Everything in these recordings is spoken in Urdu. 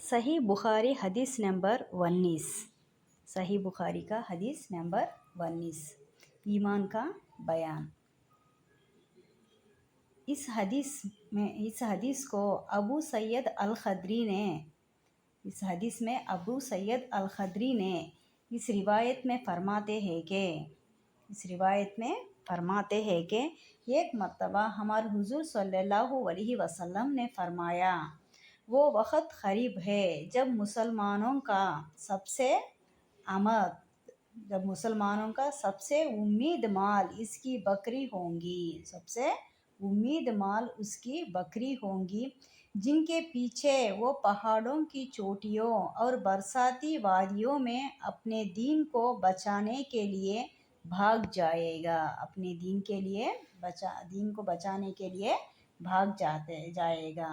صحیح بخاری حدیث نمبر 19۔ صحیح بخاری کا حدیث نمبر 19، ایمان کا بیان۔ اس حدیث کو ابو سعید الخدری نے اس روایت میں فرماتے ہیں کہ ایک مرتبہ ہمارے حضور صلی اللہ علیہ وسلم نے فرمایا، وہ وقت قریب ہے جب مسلمانوں کا سب سے امید مال اس کی بکری ہوگی، جن کے پیچھے وہ پہاڑوں کی چوٹیوں اور برساتی وادیوں میں اپنے دین کو بچانے کے لیے بھاگ جائے گا، جائے گا۔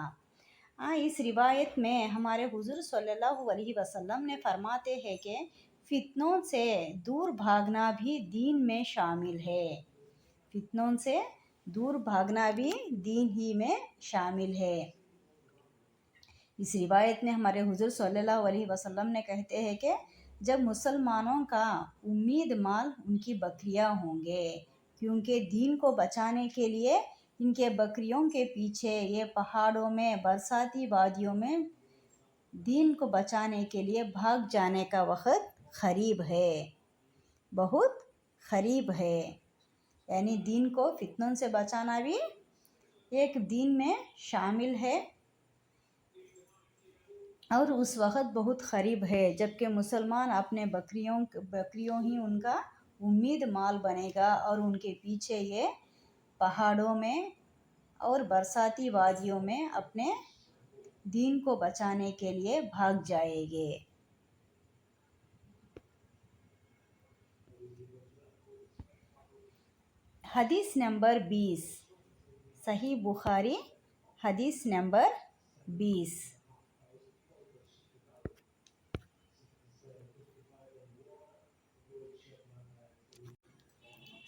اس روایت میں ہمارے حضور صلی اللہ علیہ وسلم نے فرماتے ہیں کہ فتنوں سے دور بھاگنا بھی دین میں شامل ہے۔ اس روایت میں ہمارے حضور صلی اللہ علیہ وسلم نے کہتے ہیں کہ جب مسلمانوں کا امید مال ان کی بکریاں ہوں گے، کیونکہ دین کو بچانے کے لیے ان کے بکریوں کے پیچھے یہ پہاڑوں میں، برساتی وادیوں میں دین کو بچانے کے لیے بھاگ جانے کا وقت بہت قریب ہے۔ یعنی دین کو فتنوں سے بچانا بھی ایک دین میں شامل ہے، اور اس وقت بہت قریب ہے جبکہ مسلمان اپنے بکریوں ہی ان کا امید مال بنے گا، اور ان کے پیچھے یہ پہاڑوں میں اور برساتی وادیوں میں اپنے دین کو بچانے کے لیے بھاگ جائیں گے۔ حدیث نمبر 20۔ صحیح بخاری حدیث نمبر 20۔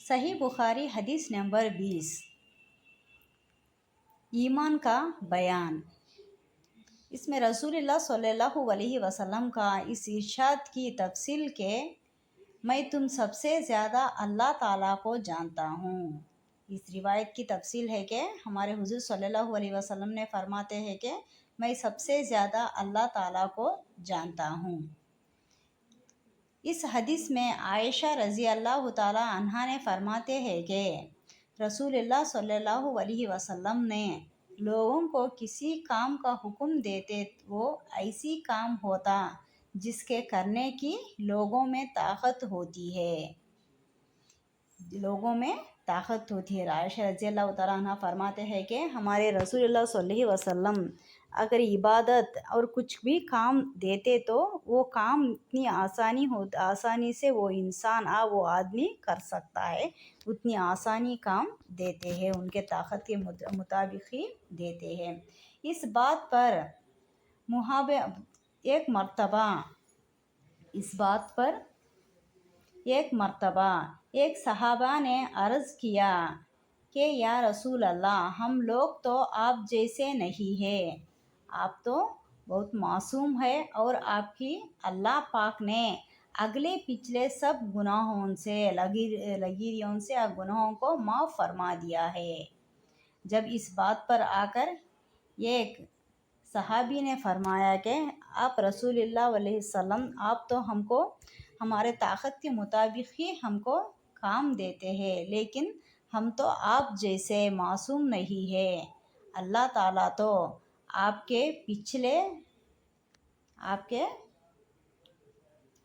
صحیح بخاری حدیث نمبر 20، ایمان کا بیان۔ اس میں رسول اللہ صلی اللہ علیہ وسلم کا اس ارشاد کی تفصیل کہ میں تم سب سے زیادہ اللہ تعالیٰ کو جانتا ہوں۔ اس روایت کی تفصیل ہے کہ ہمارے حضور صلی اللہ علیہ وسلم نے فرماتے ہیں کہ میں سب سے زیادہ اللہ تعالیٰ کو جانتا ہوں۔ اس حدیث میں عائشہ رضی اللہ تعالیٰ عنہا نے فرماتے ہیں کہ رسول اللہ صلی اللہ علیہ وسلم نے لوگوں کو کسی کام کا حکم دیتے وہ ایسی کام ہوتا جس کے کرنے کی لوگوں میں طاقت ہوتی ہے۔ عائشہ رضی اللہ تعالیٰ عنہ فرماتے ہیں کہ ہمارے رسول اللہ صلی اللہ علیہ وسلم اگر عبادت اور کچھ بھی کام دیتے تو وہ کام اتنی آسانی سے وہ آدمی کر سکتا ہے، اتنی آسانی کام دیتے ہیں، ان کے طاقت کے مطابق ہی دیتے ہیں۔ اس بات پر ایک مرتبہ ایک صحابہ نے عرض کیا کہ یا رسول اللہ، ہم لوگ تو آپ جیسے نہیں ہیں، آپ تو بہت معصوم ہیں، اور آپ کی اللہ پاک نے اگلے پچھلے سب گناہوں سے گناہوں کو معاف فرما دیا ہے۔ جب اس بات پر آ کر ایک صحابی نے فرمایا کہ آپ رسول اللہ علیہ وسلم، آپ تو ہم کو ہمارے طاقت کے مطابق ہی ہم کو کام دیتے ہیں، لیکن ہم تو آپ جیسے معصوم نہیں ہیں، اللہ تعالیٰ تو آپ کے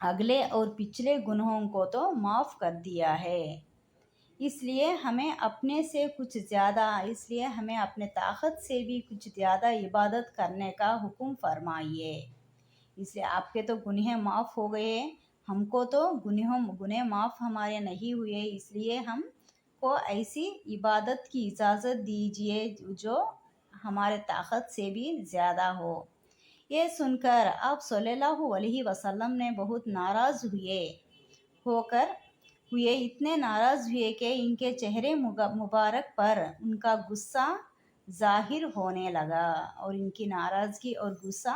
اگلے اور پچھلے گناہوں کو تو معاف کر دیا ہے، اس لیے ہمیں اپنے طاقت سے بھی کچھ زیادہ عبادت کرنے کا حکم فرمائیے۔ اس لیے آپ کے تو گناہ معاف ہو گئے، ہم کو تو گناہ معاف ہمارے نہیں ہوئے، اس لیے ہم کو ایسی عبادت کی اجازت دیجیے جو ہمارے طاقت سے بھی زیادہ ہو۔ یہ سن کر آپ صلی اللہ علیہ وسلم نے بہت ناراض اتنے ناراض ہوئے کہ ان کے چہرے مبارک پر ان کا غصہ ظاہر ہونے لگا، اور ان کی ناراضگی اور غصہ